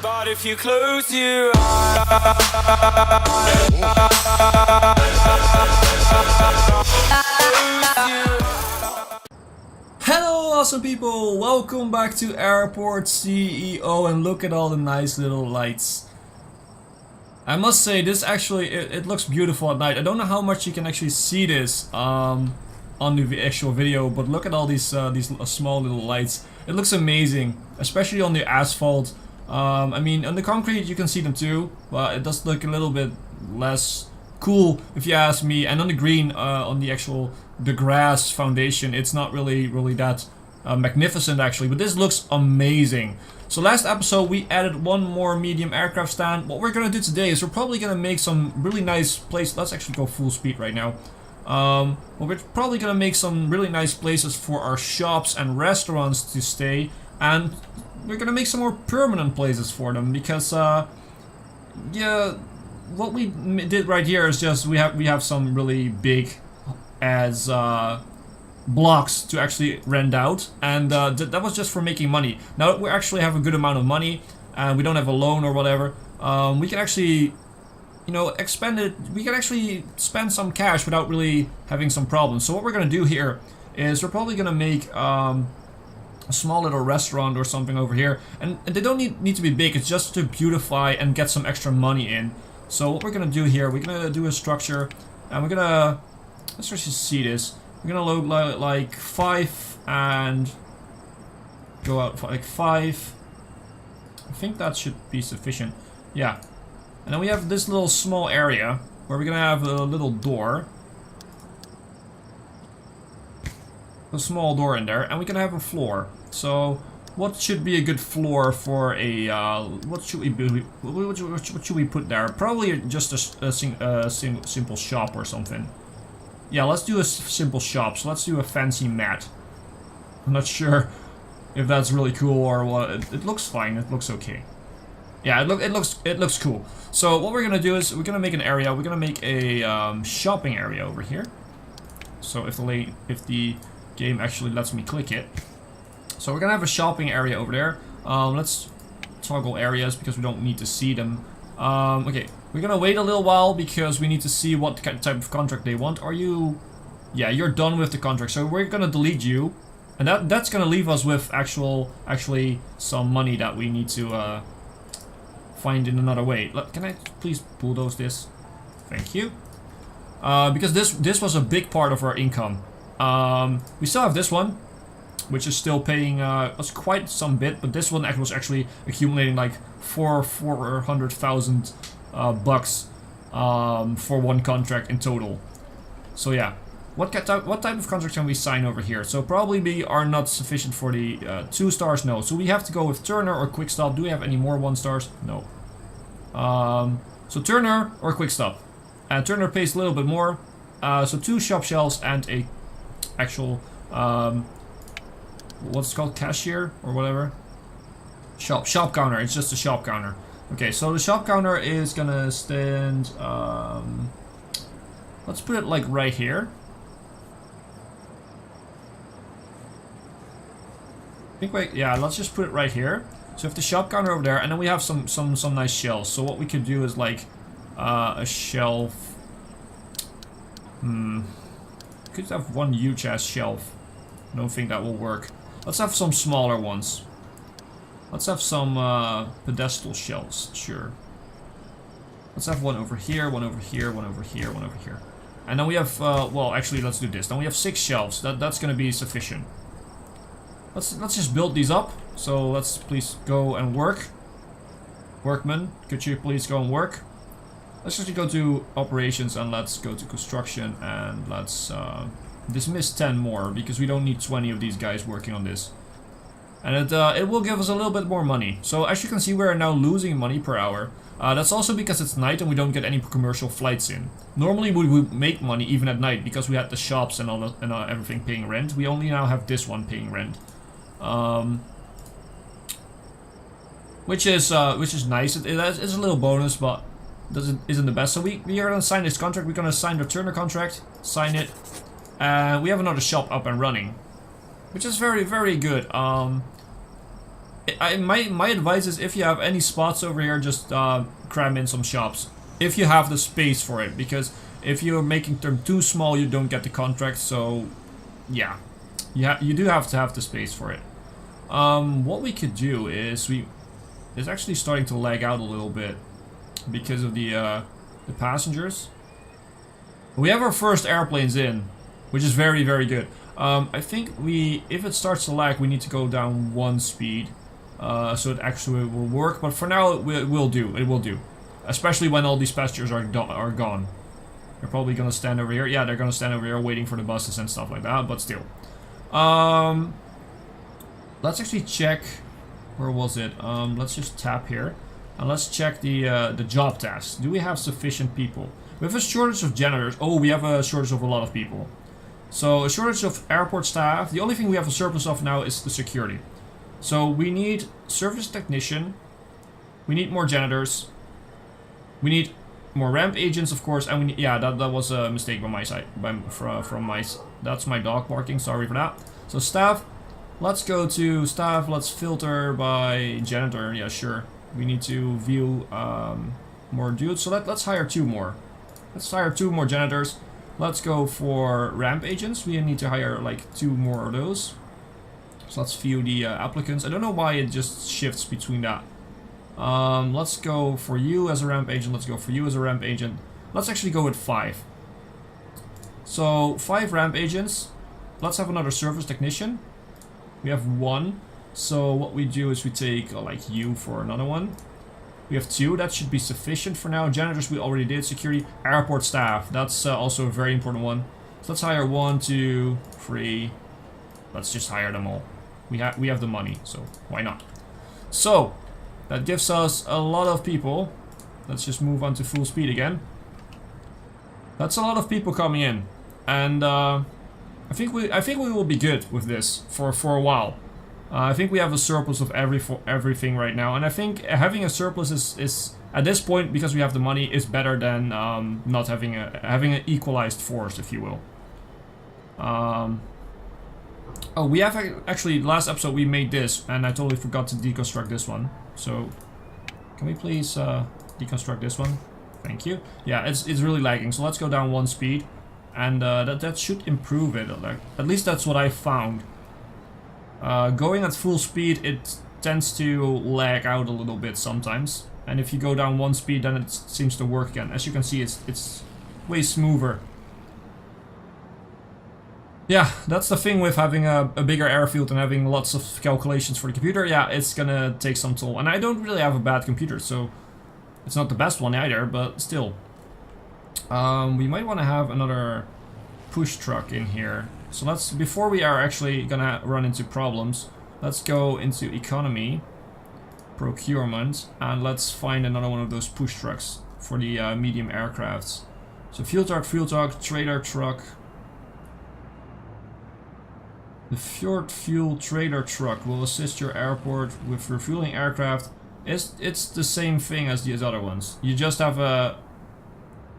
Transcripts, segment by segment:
But if you close your eyes, Hello awesome people, welcome back to Airport CEO, and look at all the nice little lights. I must say this actually, it looks beautiful at night. I don't know how much you can actually see this on the actual video, but look at all these small little lights. It looks amazing, especially on the asphalt. I mean, on the concrete you can see them too, but it does look a little bit less cool if you ask me. And on the green, on the grass foundation, it's not really that magnificent actually, but this looks amazing. So last episode we added one more medium aircraft stand. What we're gonna do today is we're probably gonna make some really nice places. Let's actually go full speed right now. Well, we're probably gonna make some really nice places for our shops and restaurants to stay, and we're gonna make some more permanent places for them because yeah, what we did right here is just we have some really big as blocks to actually rent out, and that was just for making money. Now that we actually have a good amount of money and we don't have a loan or whatever, we can actually, you know, expend it. We can actually spend some cash without really having some problems. So what we're gonna do here is we're probably gonna make a small little restaurant or something over here, and they don't need to be big. It's just to beautify and get some extra money in. So what we're gonna do here, we're gonna do a structure, and we're gonna, let's just see this. We're gonna load like 5 and go out for like 5. I think that should be sufficient. Yeah. And then we have this little small area where we're gonna have a little door. A small door in there, and we can have a floor. So what should be a good floor for a what should we do? What should we put there? Probably just a simple shop or something. Yeah, let's do a simple shop. So let's do a fancy mat. I'm not sure if that's really cool or what. It looks fine. It looks okay. Yeah, it looks cool. So what we're gonna do is we're gonna make an area. We're gonna make a shopping area over here. So if the game actually lets me click it. So we're gonna have a shopping area over there. Let's toggle areas because we don't need to see them. Okay, we're gonna wait a little while because we need to see what type of contract they want. Are you? Yeah, you're done with the contract. So we're gonna delete you, and that's gonna leave us with actually some money that we need to find in another way. Can I please bulldoze this? Thank you. Because this was a big part of our income. We still have this one, which is still paying us quite some bit, but this one was actually accumulating like 400,000 bucks for one contract in total. So yeah, what type of contract can we sign over here? So probably we are not sufficient for the 2 stars. No, so we have to go with Turner or Quick Stop. Do we have any more 1 stars? No. So Turner or Quick Stop, and Turner pays a little bit more. So 2 shop shelves and a actual what's it called, cashier or whatever, shop counter. It's just a shop counter. Okay, so the shop counter is gonna stand, let's put it like right here. Yeah, let's just put it right here. So we have the shop counter over there, and then we have some nice shelves. So what we could do is like a shelf. Could have one huge ass shelf. I don't think that will work. Let's have some smaller ones. Let's have some pedestal shelves. Sure. Let's have one over here, one over here, one over here, one over here. And then we have well, actually let's do this. Then we have 6 shelves. That's gonna be sufficient. Let's just build these up. So let's please go and work. Workman, could you please go and work? Let's just go to operations and let's go to construction, and let's dismiss 10 more because we don't need 20 of these guys working on this. And it will give us a little bit more money. So as you can see, we are now losing money per hour. That's also because it's night and we don't get any commercial flights in. Normally we would make money even at night because we had the shops and everything paying rent. We only now have this one paying rent. Which is nice. It's a little bonus, but isn't the best. So we are gonna sign this contract. We're gonna sign the Turner contract, sign it, and we have another shop up and running, which is very, very good. My advice is if you have any spots over here, just cram in some shops. If you have the space for it, because if you're making them too small, you don't get the contract. So, yeah, you do have to have the space for it. What we could do is it's actually starting to lag out a little bit because of the passengers. We have our first airplanes in, which is very, very good. I think if it starts to lag, we need to go down 1 speed, so it actually will work. But for now, it will do. It will do, especially when all these passengers are gone. They're probably gonna stand over here. Yeah, they're gonna stand over here waiting for the buses and stuff like that. But still, let's actually check. Where was it? Let's just tap here, and let's check the job task. Do we have sufficient people? We have a shortage of janitors. Oh, we have a shortage of a lot of people. So a shortage of airport staff. The only thing we have a surplus of now is the security. So we need service technician. We need more janitors. We need more ramp agents, of course, and we need, yeah, that was a mistake by my side. From my, that's my dog barking. Sorry for that. So staff. Let's go to staff. Let's filter by janitor. Yeah, sure. We need to view more dudes. So let's hire 2 more. Let's hire 2 more janitors. Let's go for ramp agents. We need to hire like 2 more of those. So let's view the applicants. I don't know why it just shifts between that. Let's go for you as a ramp agent. Let's go for you as a ramp agent. Let's actually go with 5. So 5 ramp agents. Let's have another service technician. We have 1. So what we do is we take like you for another one. We have 2. That should be sufficient for now. Janitors we already did. Security, airport staff. That's also a very important one. So let's hire 1, 2, 3. Let's just hire them all. We have the money, so why not? So that gives us a lot of people. Let's just move on to full speed again. That's a lot of people coming in, and I think we will be good with this for a while. I think we have a surplus of everything right now, and I think having a surplus is at this point, because we have the money, is better than not having an equalized force, if you will. Oh, we have actually last episode we made this, and I totally forgot to deconstruct this one. So can we please deconstruct this one? Thank you. Yeah, it's really lagging. So let's go down 1 speed, and that should improve it. At least that's what I found. Going at full speed, it tends to lag out a little bit sometimes, and if you go down 1 speed, then it seems to work again. As you can see, it's way smoother. Yeah, that's the thing with having a bigger airfield and having lots of calculations for the computer. Yeah, it's gonna take some toll, and I don't really have a bad computer, so it's not the best one either, but still. We might want to have another push truck in here. So let's, before we are actually gonna run into problems, let's go into economy, procurement, and let's find another one of those push trucks for the medium aircrafts. So fuel truck, trailer truck. The Fjord Fuel Trailer Truck will assist your airport with refueling aircraft. It's the same thing as these other ones. You just have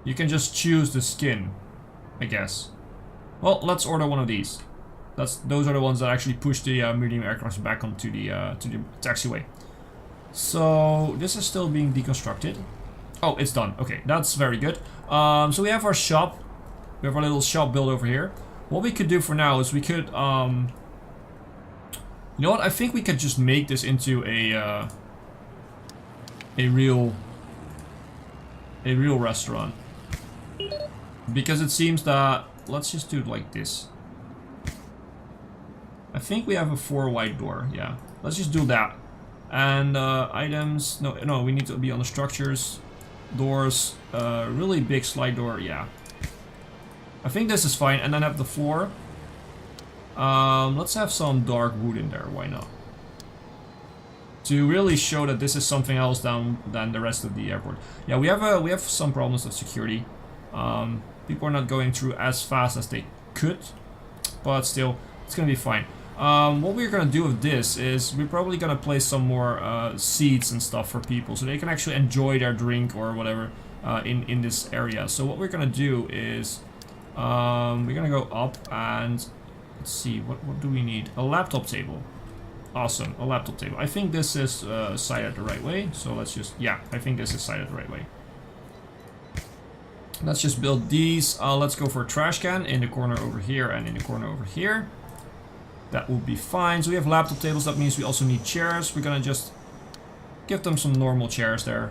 you can just choose the skin, I guess. Well, let's order one of these. Those are the ones that actually push the medium aircraft back onto the taxiway. So this is still being deconstructed. Oh, it's done. Okay, that's very good. So we have our shop. We have our little shop built over here. What we could do for now is we could, you know what? I think we could just make this into a real restaurant, because it seems that, let's just do it like this. I think we have a 4 wide door. Yeah, let's just do that. And items. No, we need to be on the structures, doors. Really big slide door. Yeah. I think this is fine, and then have the floor. Let's have some dark wood in there, why not? To really show that this is something else than the rest of the airport. Yeah, we have some problems with security. People are not going through as fast as they could, but still, it's gonna be fine. What we're gonna do with this is we're probably gonna place some more seats and stuff for people, so they can actually enjoy their drink or whatever in this area. So what we're gonna do is we're gonna go up and let's see, what do we need? A laptop table. Awesome, a laptop table. I think this is sited the right way, so let's just, yeah, I think this is sited the right way. Let's just build these. Let's go for a trash can in the corner over here and in the corner over here. That will be fine. So we have laptop tables, that means we also need chairs. We're gonna just give them some normal chairs there.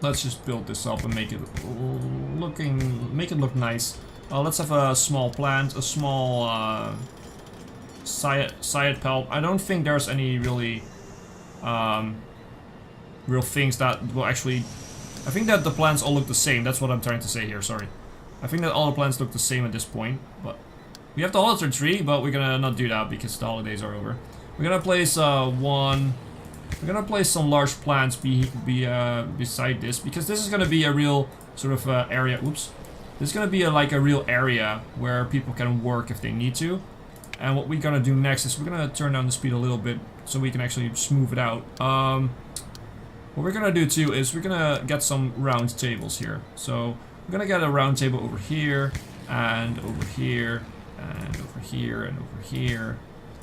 Let's just build this up and make it look nice. Let's have a small plant, a small side pulp. I don't think there's any really real things that will actually... I think that the plants all look the same. That's what I'm trying to say here, sorry. I think that all the plants look the same at this point, but... We have the holiday tree, but we're gonna not do that because the holidays are over. We're gonna place we're gonna place some large plants beside this, because this is gonna be a real sort of area. Oops. This is gonna be like a real area where people can work if they need to. And what we're gonna do next is we're gonna turn down the speed a little bit so we can actually smooth it out. What we're gonna do too is we're gonna get some round tables here. So we're gonna get a round table over here and over here and over here and over here.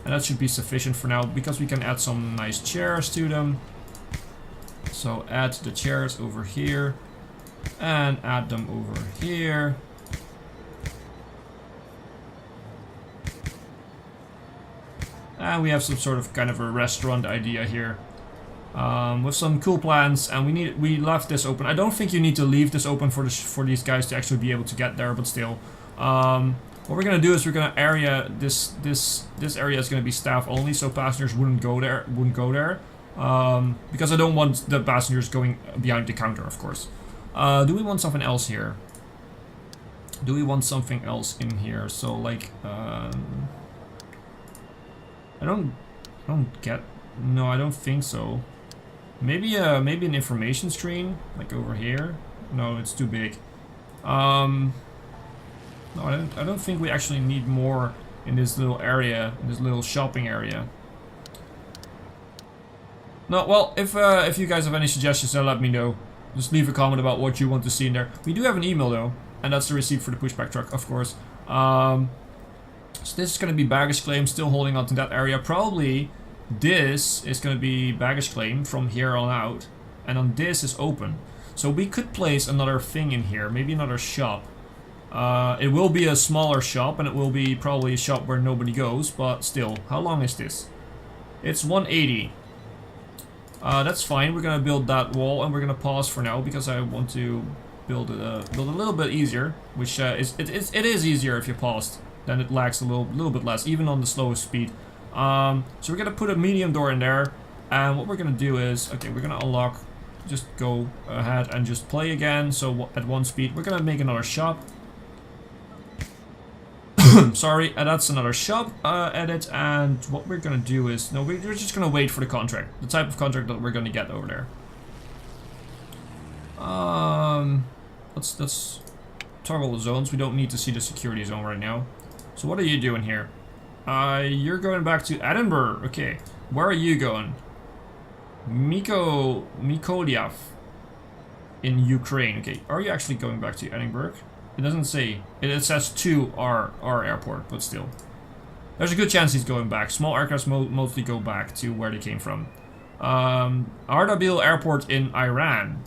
And that should be sufficient for now because we can add some nice chairs to them. So add the chairs over here and add them over here. And we have some sort of kind of a restaurant idea here. With some cool plans, and we left this open. I don't think you need to leave this open for these guys to actually be able to get there, but still. What we're gonna do is we're gonna area this area is gonna be staff only, so passengers wouldn't go there. Because I don't want the passengers going behind the counter, of course. Do we want something else here? Do we want something else in here? So like, I don't get. No, I don't think so. Maybe an information screen like over here. No, it's too big. No, I don't think we actually need more in this little area, in this little shopping area. No, well, if you guys have any suggestions, then let me know. Just leave a comment about what you want to see in there. We do have an email though, and that's the receipt for the pushback truck, of course. So this is going to be baggage claim, still holding on to that area. Probably this is going to be baggage claim from here on out, and on this is open. So we could place another thing in here, maybe another shop. It will be a smaller shop, and it will be probably a shop where nobody goes, but still, how long is this? It's 180. That's fine, we're gonna build that wall, and we're gonna pause for now, because I want to build it a little bit easier, which it is easier if you paused, then it lags a little bit less, even on the slowest speed. So we're gonna put a medium door in there, and what we're gonna do is, okay, we're gonna unlock, just go ahead and just play again, so at 1 speed. We're gonna make another shop. Sorry, that's another shop edit, and what we're gonna do is, no, we're just gonna wait for the contract, the type of contract that we're gonna get over there. Let's toggle the zones. We don't need to see the security zone right now. So what are you doing here? You're going back to Edinburgh. Okay, where are you going? Mykolaiv in Ukraine. Okay, are you actually going back to Edinburgh? It doesn't say. It says to our airport, but still. There's a good chance he's going back. Small aircrafts mostly go back to where they came from. Ardabil Airport in Iran.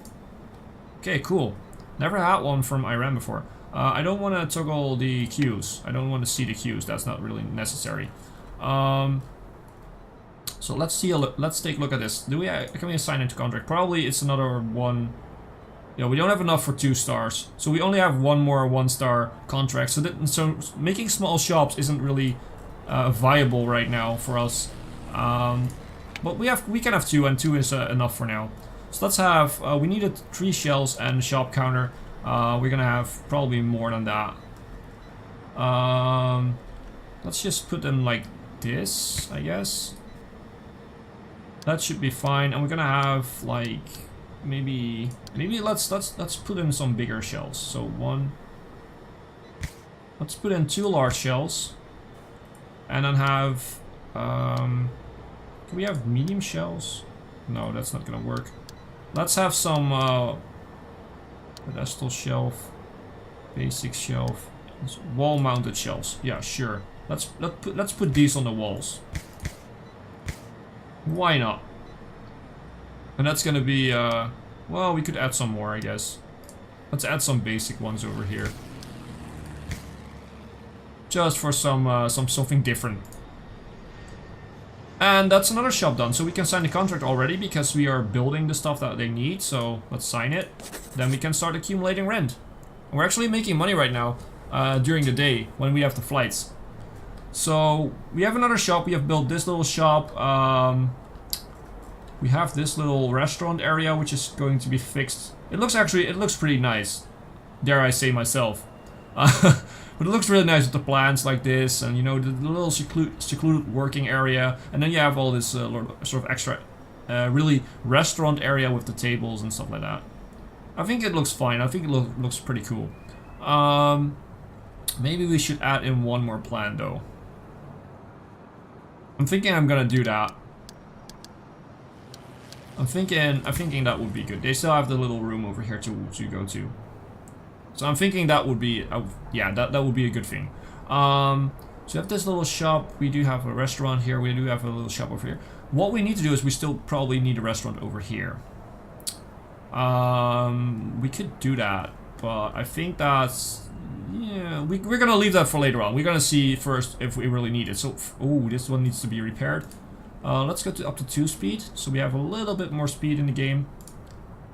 Okay, cool. Never had one from Iran before. I don't want to toggle the queues. I don't want to see the queues. That's not really necessary. So let's see. Let's take a look at this. Can we assign it to contract? Probably it's another one. Yeah, we don't have enough for 2 stars, so we only have one more 1-star contract. So making small shops isn't really viable right now for us. But we can have 2, and 2 is enough for now. So let's have. We needed 3 shells and a shop counter. We're gonna have probably more than that. Let's just put them like this, I guess. That should be fine, and we're gonna have like. Maybe let's put in some bigger shells. So 1. Let's put in 2 large shells, and then have. Can we have medium shells? No, that's not gonna work. Let's have some pedestal shelf, basic shelf, Wall-mounted shelves. Yeah, sure. Let's put these on the walls. Why not? And that's gonna be well, we could add some more, I guess. Let's add some basic ones over here. Just for something different. And that's another shop done, so we can sign the contract already because we are building the stuff that they need, so let's sign it. Then we can start accumulating rent. And we're actually making money right now during the day when we have the flights. So we have another shop, we have built this little shop. We have this little restaurant area which is going to be fixed. It looks pretty nice, dare I say myself. But it looks really nice with the plants like this, and you know, the little secluded working area, and then you have all this sort of extra, really restaurant area with the tables and stuff like that. I think it looks fine. I think it looks pretty cool. Maybe we should add in one more plant though. I'm thinking I'm gonna do that. I'm thinking that would be good. They still have the little room over here to go to. So I'm thinking that would be, yeah, that would be a good thing. So we have this little shop. We do have a restaurant here. We do have a little shop over here. What we need to do is we still probably need a restaurant over here. We could do that, but I think that's, yeah, we're gonna leave that for later on. We're gonna see first if we really need it. So, oh, this one needs to be repaired. Let's go up to 2 speed, so we have a little bit more speed in the game.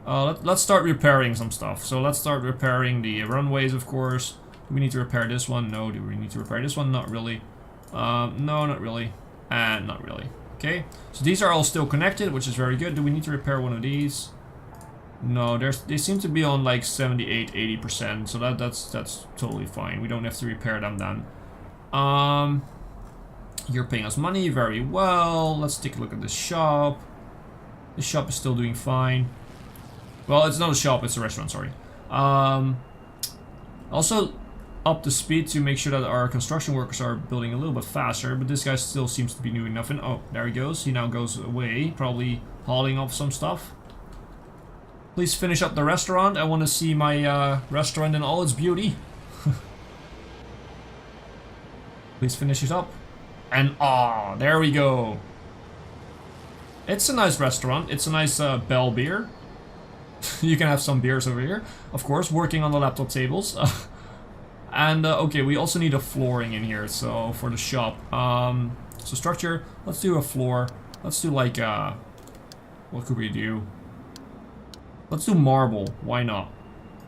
Let's start repairing some stuff. So let's start repairing the runways, of course. Do we need to repair this one? No. Do we need to repair this one? Not really. No, not really. And not really. Okay. So these are all still connected, which is very good. Do we need to repair one of these? No, they seem to be on like 78, 80%. So that's totally fine. We don't have to repair them then. You're paying us money, very well. Let's take a look at this shop. The shop is still doing fine. Well, it's not a shop, it's a restaurant, sorry. Also up the speed to make sure that our construction workers are building a little bit faster, but this guy still seems to be doing nothing. Oh, there he goes. He now goes away, probably hauling off some stuff. Please finish up the restaurant. I want to see my restaurant in all its beauty. Please finish it up. And ah, there we go. It's a nice restaurant. It's a nice Bell beer. You can have some beers over here. Of course, working on the laptop tables. And okay, we also need a flooring in here, so for the shop. So structure, let's do a floor. Let's do like, what could we do? Let's do marble. Why not?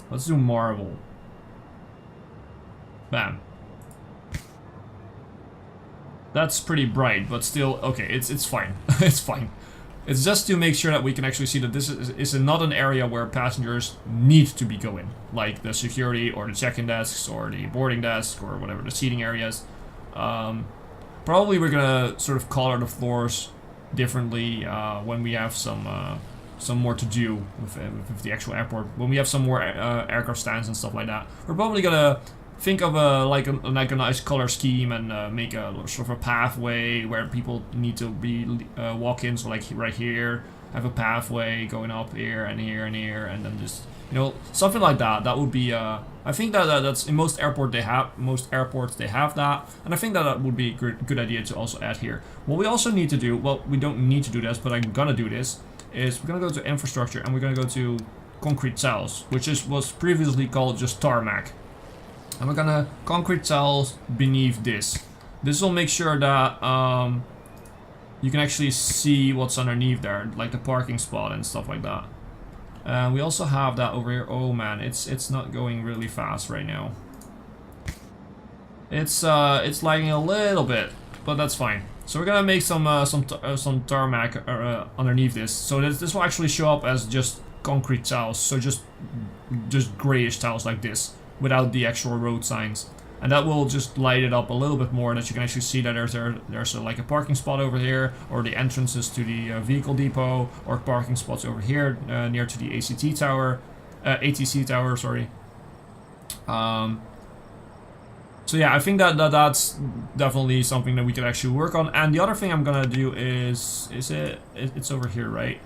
Let's do marble. Bam. That's pretty bright, but still, okay, it's fine. It's fine. It's just to make sure that we can actually see that this is not an area where passengers need to be going. Like the security or the check-in desks or the boarding desk or whatever, the seating areas. Probably we're gonna sort of color the floors differently when we have some more to do with the actual airport. When we have some more aircraft stands and stuff like that. We're probably gonna think of like a nice color scheme and make a sort of a pathway where people need to be walk in. So like right here, have a pathway going up here and here and here, and then just, you know, something like that. That would be I think that's in most airports they have that, and I think that would be a good idea to also add here. What we also need to do, well, we don't need to do this, but I'm gonna do this, is we're gonna go to infrastructure and we're gonna go to concrete cells, which was previously called just tarmac. And we're gonna concrete cells beneath this. This will make sure that you can actually see what's underneath there, like the parking spot and stuff like that. And we also have that over here. Oh man, it's not going really fast right now. It's lagging a little bit, but that's fine. So we're gonna make some tarmac underneath this. So this will actually show up as just concrete tiles. So just grayish tiles like this, without the actual road signs, and that will just light it up a little bit more, that you can actually see that there's like a parking spot over here, or the entrances to the vehicle depot, or parking spots over here near to the ATC tower, sorry. So yeah, I think that's definitely something that we could actually work on. And the other thing I'm gonna do is it's over here, right?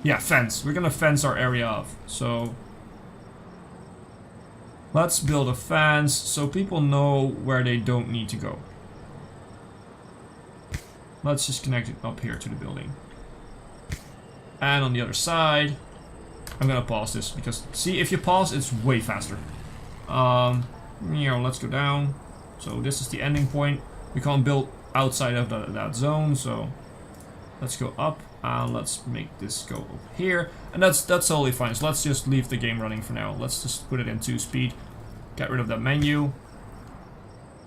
Yeah, fence. We're gonna fence our area off. So Let's build a fence so people know where they don't need to go. Let's just connect it up here to the building. And on the other side, I'm gonna pause this because, see, if you pause, it's way faster. Let's go down. So this is the ending point. We can't build outside of that zone, so let's go up and let's make this go up here. And that's totally fine. So let's just leave the game running for now. Let's just put it in 2 speed. Get rid of that menu.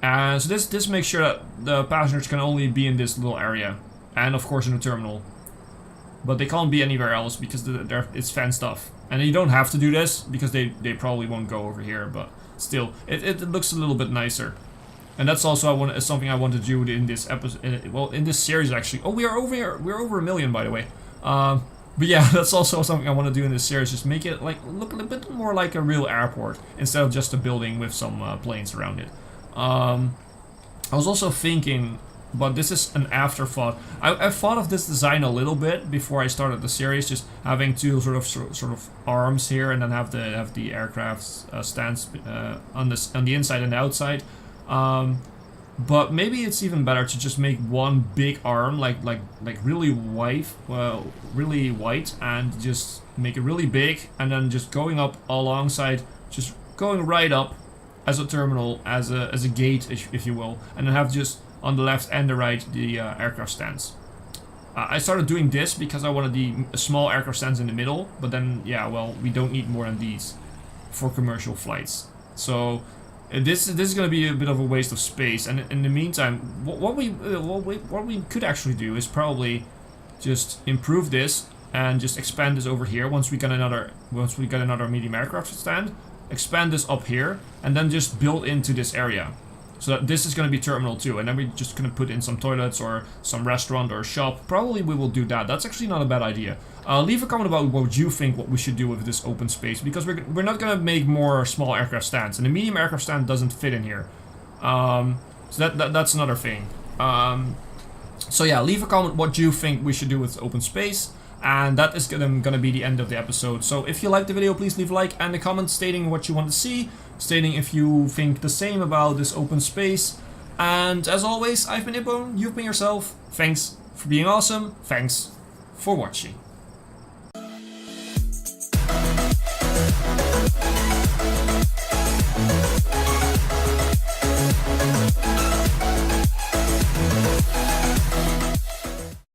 And so this makes sure that the passengers can only be in this little area. And of course in the terminal. But they can't be anywhere else because it's fenced off. And you don't have to do this because they probably won't go over here. But still, it looks a little bit nicer. And that's also something I want to do in this episode. Well, in this series actually. Oh, we are over here. We're over 1 million, by the way. But yeah, that's also something I want to do in this series. Just make it like look a bit more like a real airport instead of just a building with some planes around it. I was also thinking, but this is an afterthought. I thought of this design a little bit before I started the series, just having 2 sort of arms here, and then have the aircraft stands on the inside and the outside. But maybe it's even better to just make one big arm, like really white, and just make it really big, and then just going up alongside, just going right up as a terminal, as a gate, if you will, and then have just on the left and the right the aircraft stands. I started doing this because I wanted the small aircraft stands in the middle, but then yeah, well, we don't need more than these for commercial flights. So this is going to be a bit of a waste of space, and in the meantime, what we could actually do is probably just improve this and just expand this over here. Once we get another medium aircraft stand, expand this up here, and then just build into this area. So that this is going to be terminal 2, and then we're just going to put in some toilets or some restaurant or shop. Probably we will do that. That's actually not a bad idea. Leave a comment about what you think what we should do with this open space, because we're not going to make more small aircraft stands, and the medium aircraft stand doesn't fit in here. So that's another thing. So yeah, leave a comment what you think we should do with open space. And that is gonna be the end of the episode. So if you liked the video, please leave a like and a comment stating what you want to see, stating if you think the same about this open space. And as always, I've been Hipbone, you've been yourself. Thanks for being awesome. Thanks for watching.